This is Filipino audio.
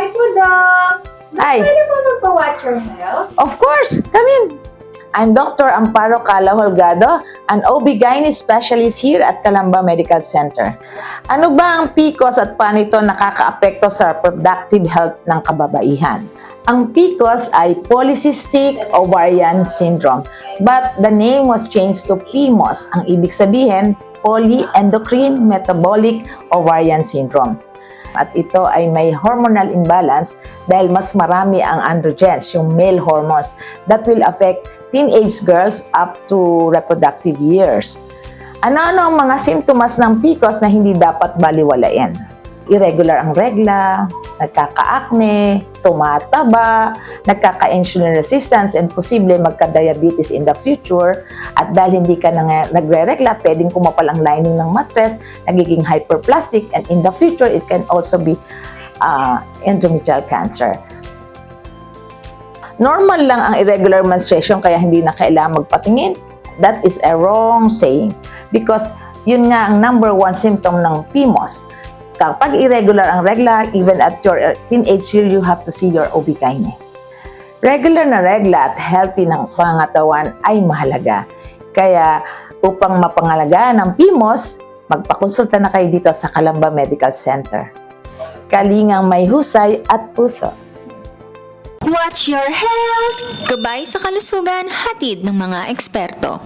Hi po, Doc! Hi. Pwede po magpa-watch your health? Of course, come in. I'm Dr. Amparo Cala Holgado, an OB-GYN specialist here at Calamba Medical Center. Ano ba ang PCOS at paano ito nakakaapekto sa reproductive health ng kababaihan? Ang PCOS ay Polycystic Ovarian Syndrome, but the name was changed to PMOS. Ang ibig sabihin, Polyendocrine Metabolic Ovarian Syndrome. At ito ay may hormonal imbalance dahil mas marami ang androgens, yung male hormones, that will affect teenage girls up to reproductive years. Ano-ano ang mga simptomas ng PCOS na hindi dapat baliwalain? Irregular ang regla, nagkaka-acne, tumataba, nagkaka-insulin resistance, and posible magka-diabetes in the future. At dahil hindi ka nagre-regla, pwedeng kumapal ang lining ng mattress, nagiging hyperplastic, and in the future, it can also be endometrial cancer. Normal lang ang irregular menstruation kaya hindi na kailangan magpatingin. That is a wrong saying because yun nga ang number one symptom ng PMOS. Kapag irregular ang regla, even at your teenage year, you have to see your OB-GYN. Regular na regla at healthy ng pangangatawan ay mahalaga. Kaya upang mapangalagaan ng PMOS, magpakonsulta na kayo dito sa Calamba Medical Center. Kalingang may husay at puso. Watch your health! Gabay sa kalusugan, hatid ng mga eksperto.